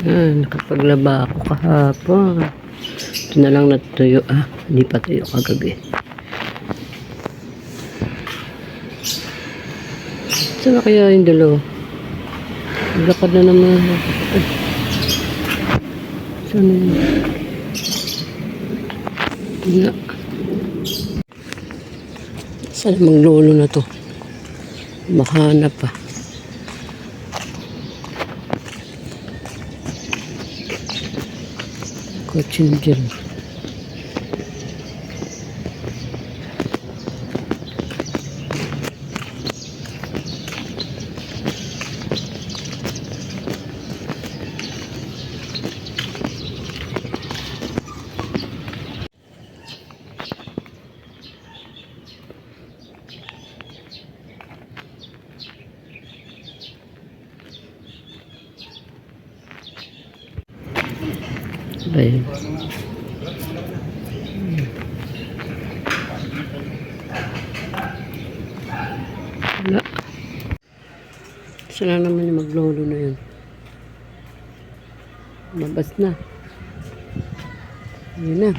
Nakapaglaba ako kahapon. Ito na lang natuyo. Hindi pa tuyo kagabi. Saan na kaya yung dalawa? Maglakad na naman. Saan na yun? Wala. Saan maglolo na to? Mahanap pa. Kotsin dyan. Ayan. Wala. Saan na naman yung maglolo na yun? Labas na. Ayun na.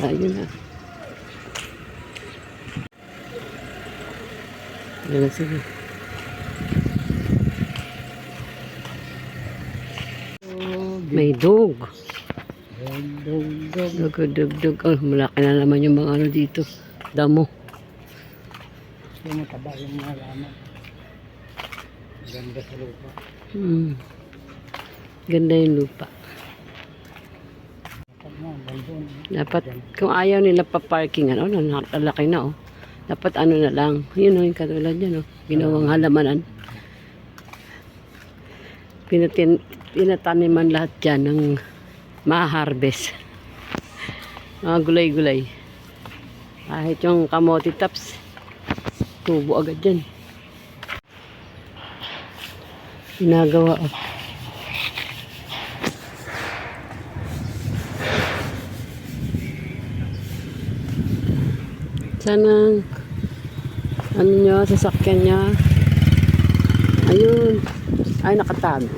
Ayun na. Ayun na sige. May dog. Dug. Oh, malaki na naman yung mga ano dito. Damo. Yung mataba yung mga laman. Ganda sa lupa. Ganda yung lupa. Dapat, kung ayaw nila pa-parking, nakalaki na, dapat ano na lang. Yun, yung katulad yan, ginawang halamanan. Pinataniman lahat dyan ng ma-harvest. Mga gulay-gulay. Kahit yung kamote tops, tubo agad dyan. Ginagawa, Sana, ano nyo, sasakyan nyo. Ayun. Ay, nakatago.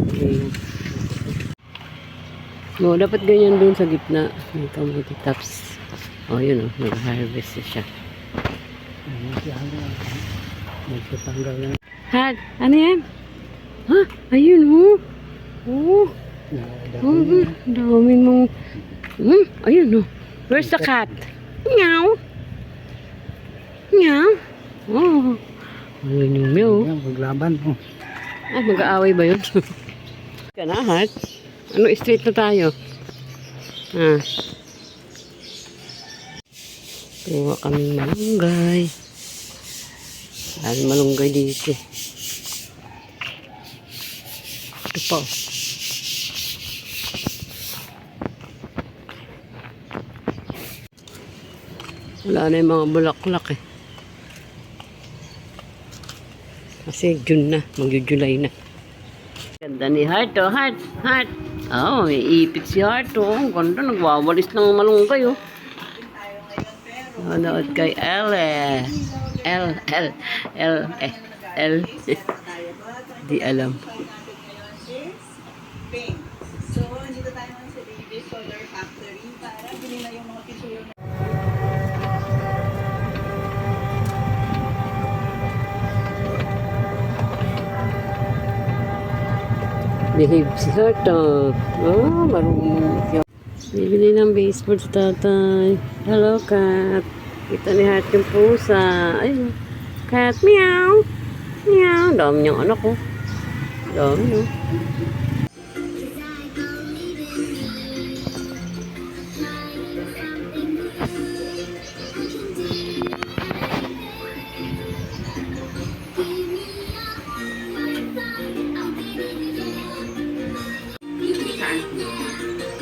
Okay. No, dapat ganyan dun sa gitna. May kamuti tops. Yun nag-harvest siya. Magtatanggal na. Hat, ano yan? Ayun, daming mong... ayun, Where's the cat? Meow. Meow. Ayun yung meow. Maglaban. Mag-aaway ba yun? Kana, Hat? Ano, straight na tayo? Kuha kaming malunggay. Malunggay dito. Ito pa. Wala na yung mga bulaklak Kasi June na. Mag-July na. Ganda ni Heart, Heart. May ipit si Heart, Ganda, nagwawalis ng malunggay, Nanood kay L. Di alam. So, dito tayo naman sa Baby Solar Factory para bilhin na yung mga picture. Behave si Heart, marunong siya. Bibili ng baseball sa tatay. Hello, cat. Kita ni Heart yung pusa. Ayun. Cat, meow. Meow. Dami niyang anak, Dami,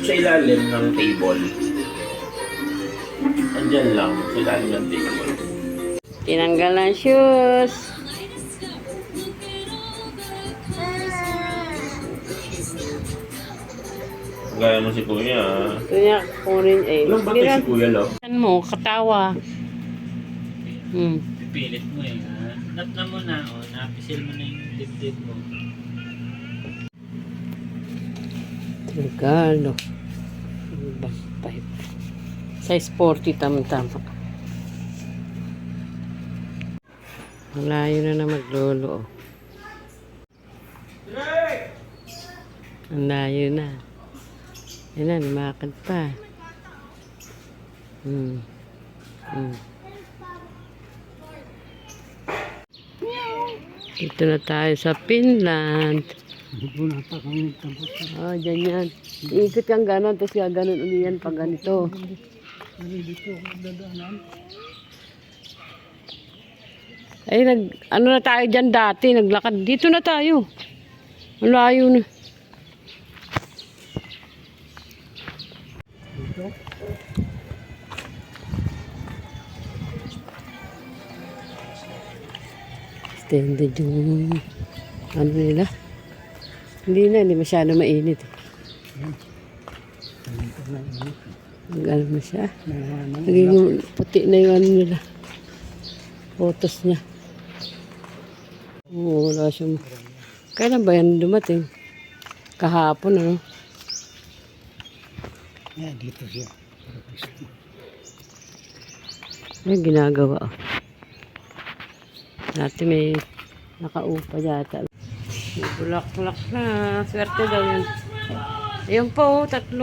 Sa ilalim ng table. Andyan lang, sa ilalim ng table. Tinanggal ang shoes. Gaya mo si Kuya. Kuya, kunin Ilang batay si Kuya, lo? Saan mo, katawa. Pipilit mo Nap na mo na, napisil mo na yung dibdib mo. Regalo. Ibang pipe. Size 40 tama-tama. Malayo na maglolo. Ang layo na. Yan na, lumakad pa. Dito na tayo sa Finland. Wala pa kami tapos. Oh, dyan yan. Iikot kang gano'n, tapos gano'n uli yan pag ganito. Dito dadaanan. Ay, ano na tayo dyan dati, naglakad. Dito na tayo. Malayo na. Dito. Extended yung ano nila. Hindi masyado mainit. Ano na siya. Naging puti na yung ano nila. Photos niya. Oo, wala siyang... Kailan ba yan dumating? Kahapon, ano? Yeah, dito siya. Ay, ginagawa. Dati may nakaupa yata. May bulak-bulak na. Swerte daw yun. Ayun po, 3.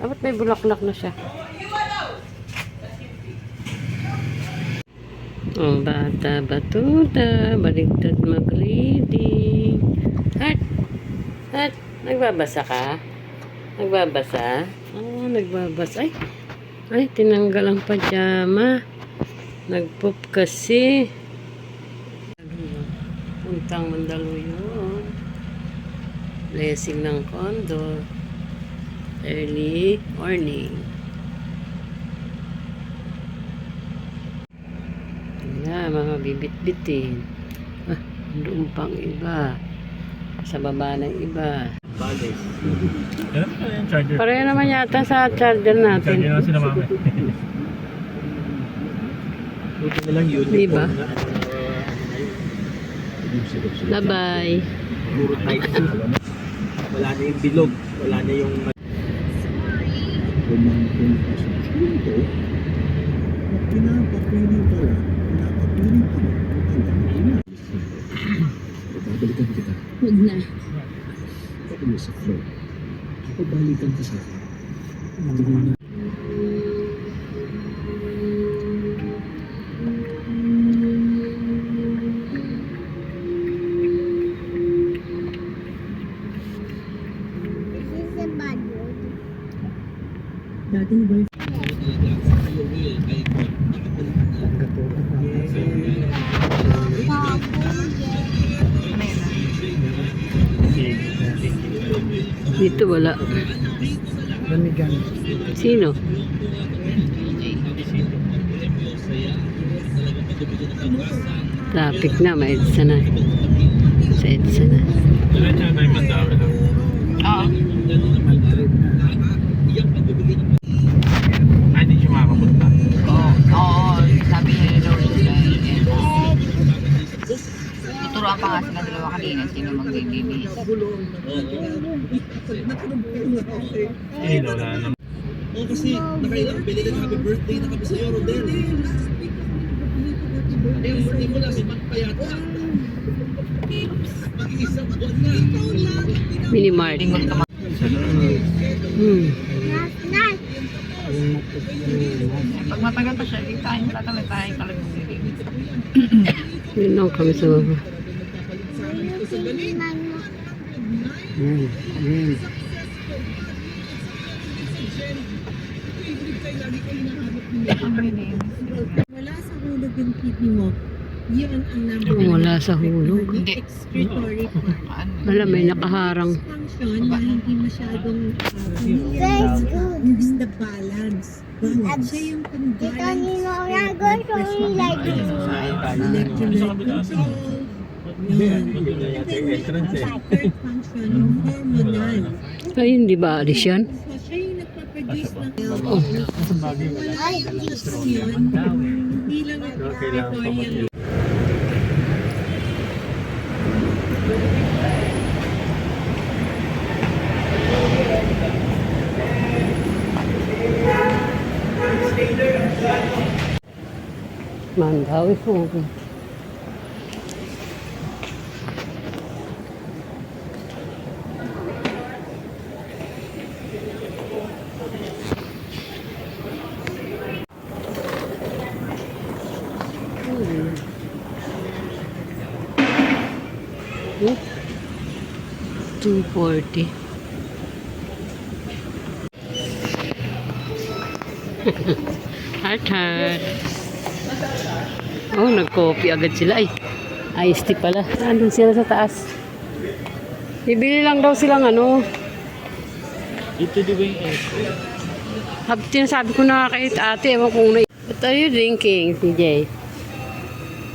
Dapat may bulaklak na siya. Ang bata batuta, baligtad mag-reading. Hat, nagbabasa ka? Nagbabasa? Oo, nagbabasa. Ay, tinanggal ang pajama. Nagpoop kasi. Puntang Mandaluyong. Blessing ng condo. Early morning. Yan, mga bibit-bitin. Doon pang iba. Sa baba ng iba. Pareho naman yata sa charger natin. Charger na sila mami. Buti na lang yun. Diba? Bye-bye. Puro tight. Wala na yung bilog. Wala na yung... Babalikan kita. Huwag na. Ako mo sa floor. Babalikan ka sa akin. Hindi mo na. Dating ba? Dito wala. Lamigan. Sino? Traffic na, may EDSA na. Sa EDSA na. Diretso na tayo Mandawi lang. Oo. Ay, hindi siya makapunta. Oo, sabi niya daw sila. Tuturuan pa nga sila dalawa kanina sino magbibigay. Eh, wala naman. Oo, kasi nakailang belated happy birthday na kami sa'yo, Rodel. Ano yung birthday mo last month pa yata? Mag-iisang buwan na. Minimart. Pag matagal pa siya, di tayo talagang bibigay. Yun lang kami sa baba. Wala sa hulog yung kidney mo, yun ang number Kung wala sa hulog. Hindi. excretory part. Wala, may nakaharang. Function na hindi masyadong is the balance. Siya yung pang-balance ng blood pressure, electrolyte control, yun. And then may third function, yung hormonal. Ay, hindi ba alis yan? So, siya yung nagpaproduce ng wala yun, hindi lang excretory ang Mandawi po. Hmm. 240. Heart. Oh, nag-coffee agad sila. Ay, iced tea pala. Nandun sila sa taas. Bibili lang daw silang ano. Ito di ba yung echo? Sinasabi ko na kay ate, ewan kung na. What are you drinking, CJ?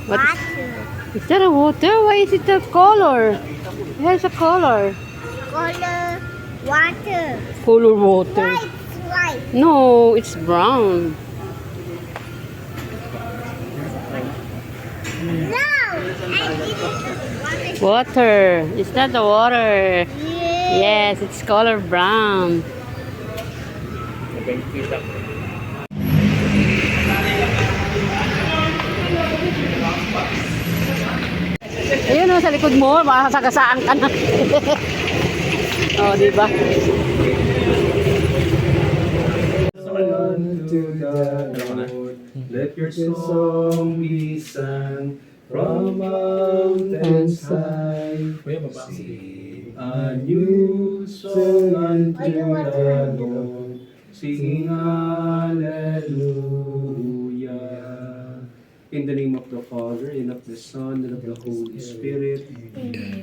What? Is that a water? Why is it a color? It has a color. Color water. Color water. White. No, it's brown. No, I didn't. Water. Is that the water? Yeah. Yes, it's color brown. Ayun o, sa likod mo, makasagasaan ka na. Oh, di ba? Unto the Lord, let your song be sung from mountains high. Sing a new song unto the Lord, singing hallelujah. In the name of the Father, and of the Son, and of the Holy Spirit,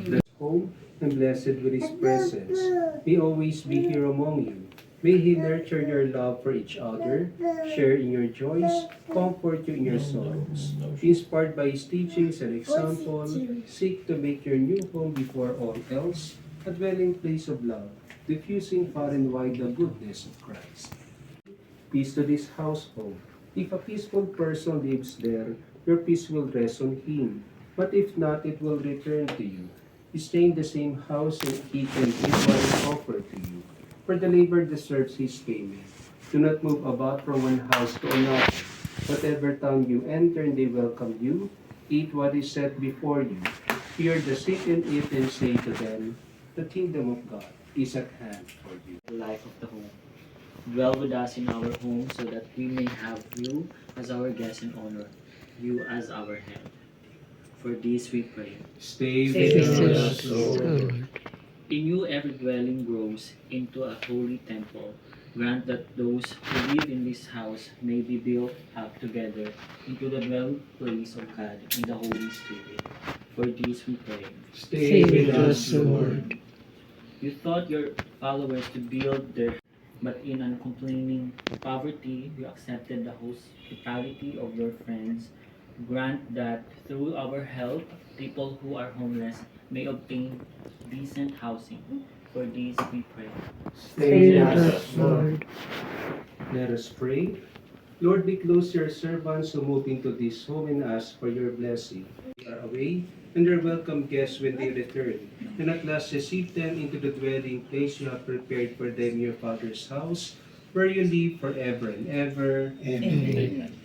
bless home and blessed with His presence. May always be here among you. May He nurture your love for each other, share in your joys, comfort you in your sorrows. Inspired by His teachings and example, seek to make your new home before all else a dwelling place of love, diffusing far and wide the goodness of Christ. Peace to this household. If a peaceful person lives there, your peace will rest on him. But if not, it will return to you. Stay in the same house and he can give what is offered to you. For the labor deserves his payment. Do not move about from one house to another. Whatever town you enter, and they welcome you. Eat what is set before you. Hear the sick and eat, and say to them, the kingdom of God is at hand for you. The life of the home. Dwell with us in our home so that we may have you as our guest and honor you as our head. For this we pray. Stay with us, Lord. In you every dwelling grows into a holy temple. Grant that those who live in this house may be built up together into the dwelling place of God in the Holy Spirit. For this we pray. Stay with us, Lord. You taught your followers to build their, but in uncomplaining poverty, you accepted the hospitality of your friends. Grant that through our help, people who are homeless may obtain decent housing. For this we pray. Stay with us, Lord. Let us pray. Lord, be close to your servants who move into this home and ask for your blessing. They are away, and are welcome guests when they return. And at last receive them into the dwelling place you have prepared for them in your Father's house, where you live forever and ever. Amen.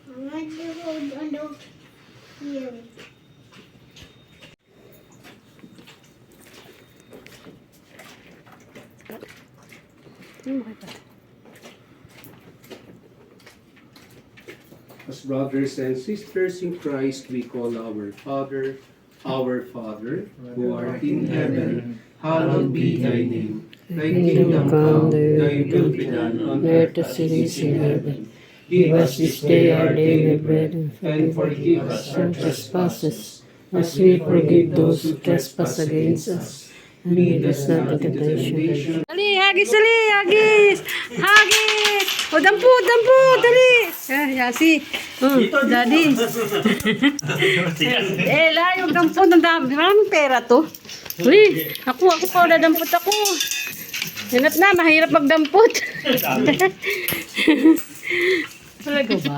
I want to hold on the here. As brothers and sisters in Christ, we call our Father, who art in heaven, hallowed be thy name. Thy kingdom come, thy will be done on earth as it is in heaven. Give us this day our daily bread, and forgive us our trespasses, as we forgive those who trespass against us. Lead us not into temptation. Dali, hagis, hagis! Hagis! O, dampot, dali! Yasi. Daddy. Layo, dampot, ang dami. Maraming pera to. Uy, ako pa, dadampot ako. Yanat na, mahirap magdampot. Talaga ba?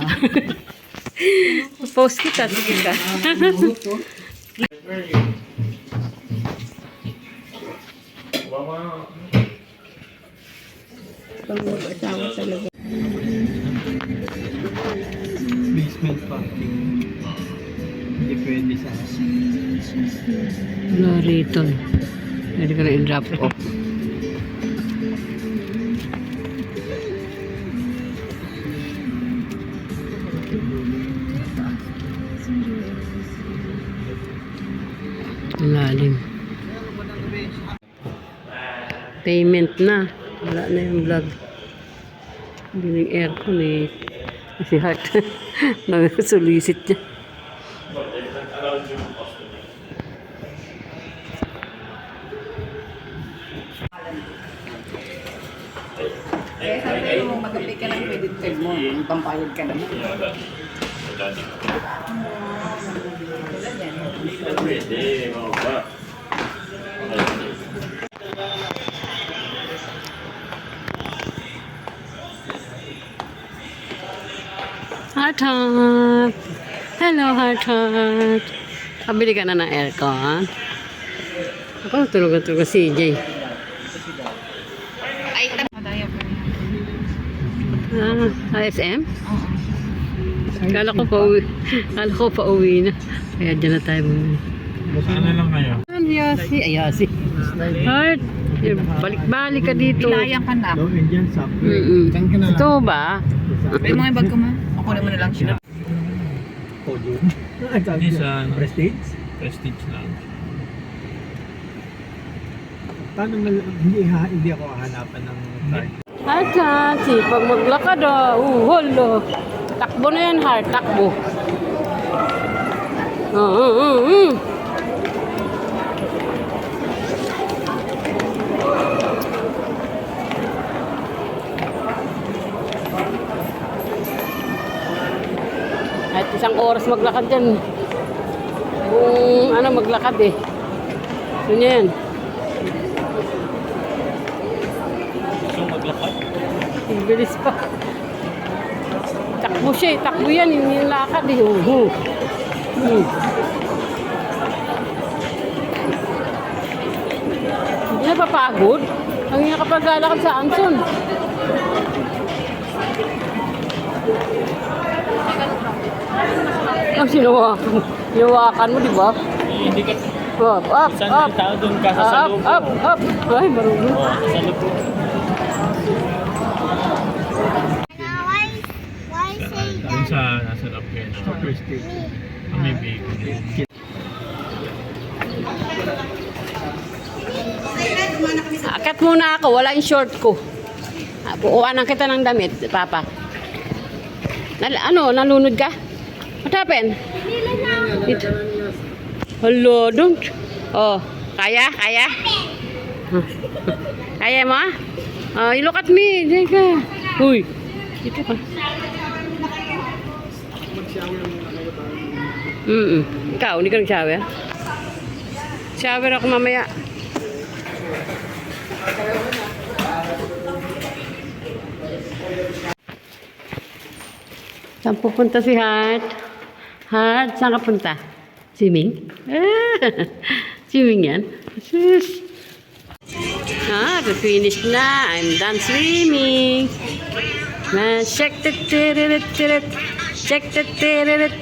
Post kita, sige ka. Pag mag-asawa talaga. Basement parking. Hindi pwede sa Wala rito. Pwede ka na i-drop off. Lalim. Payment na. Wala na yung vlog. Hindi na yung aircon eh. Si Heart. Nagsulisit niya. Kaya sabi mo, mag-apply ka ng credit card mo. Yung pampayad ka naman. Heart Heart. Hello Heart Heart. Kabili ka na ng aircon. Ako tulog si CJ. Madaya pa rin. ASM? Kala ko pa uwi na. Kaya dyan na tayo bumili. Saan na lang kayo? Ayasi. Heart, balik-balik ka dito. Pilayang ka na. Indian shop. Ito ba? Ay, mga bag ko man. Ako naman na lang siya. Podium. Nissan. Prestige. Prestige lang. Paano hindi ako hahanapan ng card? Heart, sipag maglakad holo. Takbo na yan, Heart. Takbo. Kahit isang oras maglakad yan. Kung maglakad eh. So yan. So, maglakad. Bilis pa. Takbo siya eh. Takbo yan. Yung lakad eh. Hindi na papagod. Ang nga kapag lalakad sa Anson. Ang sinawakan. Sinawakan mo, di ba? Hindi ka Up. saan tao doon ka sa salubong. Up. Ay, marunong. Oo, sa salubong. Now, why say Doon that? nasa loob kayo na. Prestige. May vehicle. Akat muna ako. Wala yung short ko. Bukuhanan kita ng damit, Papa. Nalunod ka? What happened? Hello, don't. Oh, kaya? Kaya mo? Oh, you look at me. Diyan ka. Uy, dito ka. Ikaw, hindi ka nag-shower? Shower ako mamaya. Saan pupunta si Heart? Heart, saan ka punta? Swimming? Swimming yan? Sus. Finish na. I'm done swimming. Check the tiririt. Check the tiririt.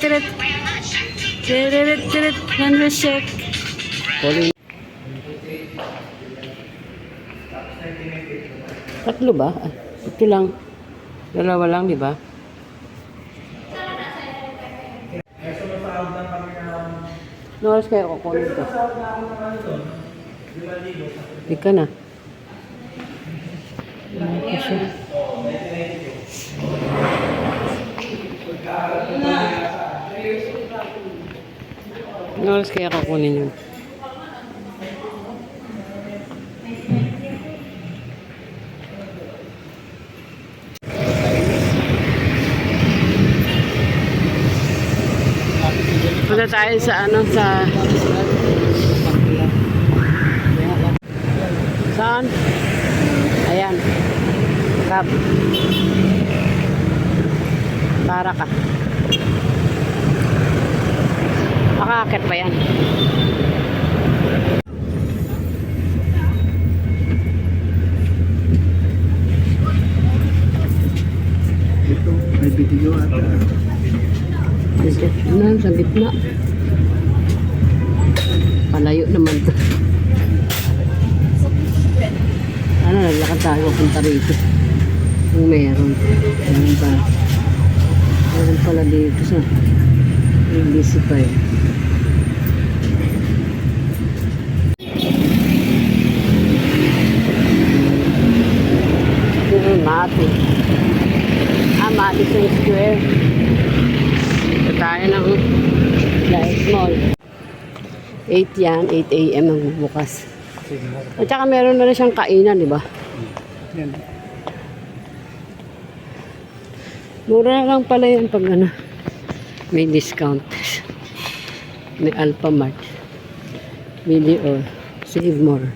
Tiririt. And we check. Tatlo ba? Ito lang. Dalawa lang, di ba? No, oras kaya kukunin ko. Hindi ka na. Ito siya. No, oras kaya kukunin yun. Punta tayo sa saan? Ayan. Kap. Para ka. Makakakit pa yan. Ito, may video at Sa gitna. Palayo naman to. Ano, naglakad tayo punta rito. Kung meron. Meron pa. Meron pala dito sa Ilisi pa eh. Ito Mati. Madison Square. Ito tayo ng Light Mall. 8 yan, 8 a.m. ang bukas. At saka meron na rin siyang kainan, di ba? yan. Mura lang pala yan pag ano, may discount. May Alphamart. Video, Save More.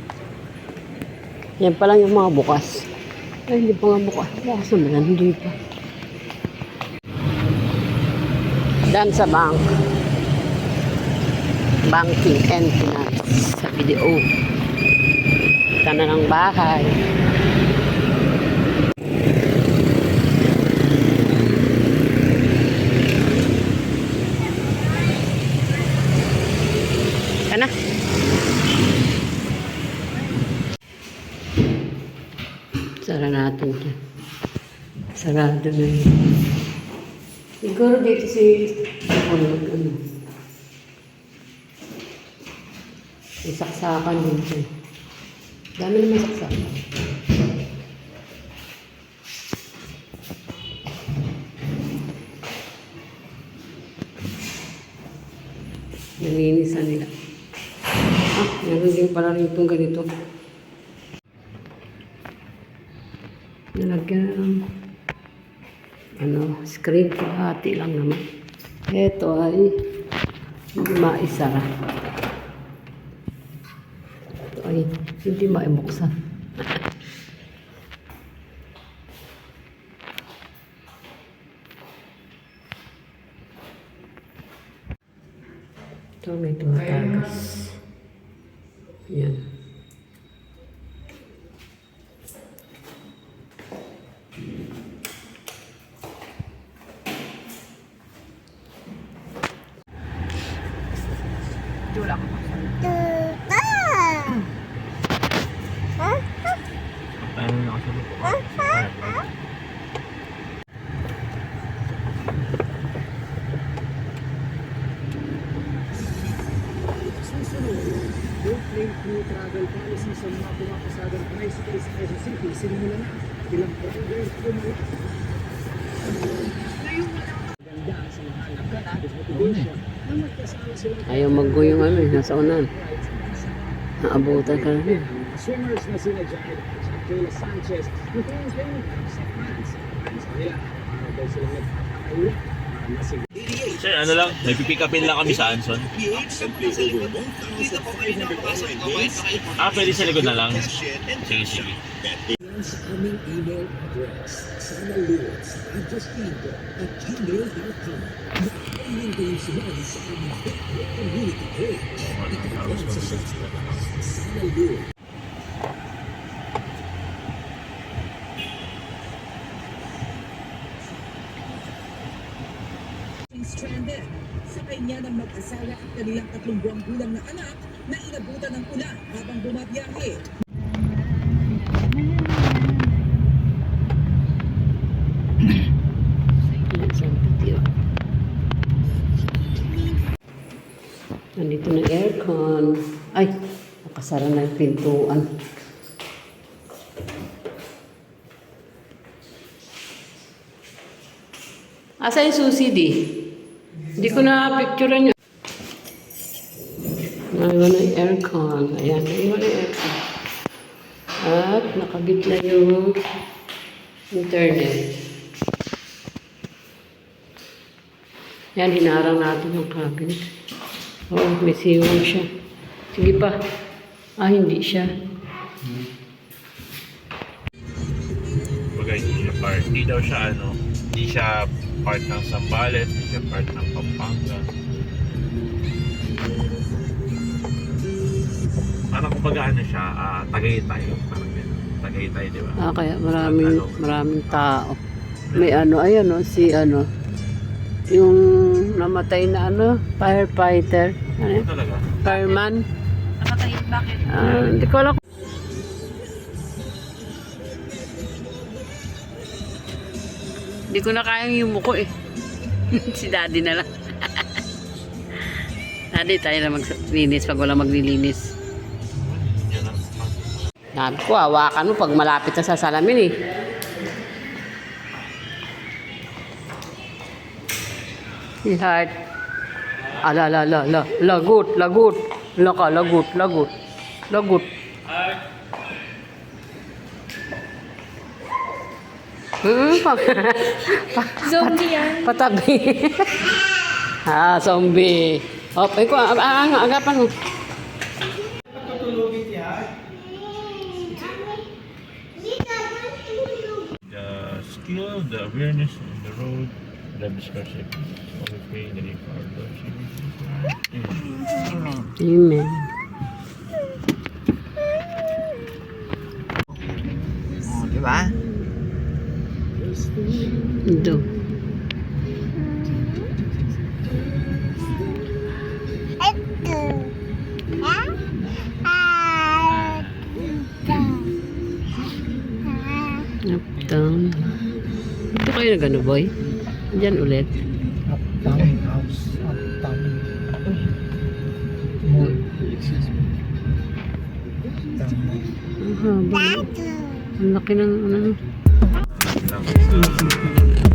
Yan pa lang yung mga bukas. Ay, hindi pa nga bukas. Bukas naman yan, hindi pa. Dan sa bank. Banking and finance sa video. Kita na ng bahay. Kana? Sara natin yan. Sarado na yun. Siguro dito si ano. May saksakan dito. Dami naman saksakan. Nalinisan nila. Meron din pala rito ganito. Nalagyan na ng screen, hati lang naman. Ito ay hindi maisara. Ito ay hindi maibuksan. Ito may tumatagas. Yan. Tayo na kasi Airplane crew travel policy sa mga pumapasagang tricycle sa Quezon City. Sinimula na ilang progress kumula. Ganda sa mga nagkakabis motivation na magkasama silang Ayaw mag-go yung ano eh, nasa unan. Naabutan ka na. swimmers na sina Jared at Kayla Sanchez. Yung kanyang din sa fans. Fans nila. Para daw silang nagpapakaula. Para masiguro. Sir, ano lang, nagpipick upin lang kami sa Anson. Pwede sa likod na lang. Sige, sige. Sa aming email address, sanalords@justino@gmail.com. Maaaring kayong sumali sa aming Facebook community page. Ito sa Facebook, Sanalords. Stranded. Sakay niya ng mag-asawa at kanilang 3 buwang gulang na anak na inabutan ng ulan habang bumabiyahe. Nandito na aircon. Ay, nakasara na yung pintuan. Asa yung susi di? Hindi ko na picturean yun. Naiwan na yung aircon. Ayan, naiwan na yung aircon. At nakabit na yung internet. Yan, hinarang natin yung cabinet. Oo, may siwang siya. Sige pa. Hindi siya. Bagay, hindi siya part. Hindi daw siya hindi siya part ng Zambales, hindi siya part ng Pampanga. Parang kumbaga ano siya, Tagaytay. Parang ganun. Tagaytay, di ba? Kaya maraming tao. May ano, ayan o, si ano, yung namatay na ano, firefighter. Ano yun? Talaga. Fireman. Namatay, bakit? Hindi ko alam. Hindi ko na kayang yumuko eh. Si daddy na lang. Daddy, tayo na maglinis pag wala maglilinis. Yan ang Sabi ko, hawakan mo pag malapit na sa salamin eh. Si Heart. Lagot. Lagot. Zombie yan. Patabi. Zombie. Okay ko, agapan mo. the skill, the awareness on the road, the discussion. So we pray in the name of our Lord Jesus Christ. Amen. Amen. Oh, di ba? Ito. Up, down. Ito kayo na gano, boy? Diyan ulit. Uptown house. Uptown. Mall. Ang haba. Ang laki ng ano. Lang sa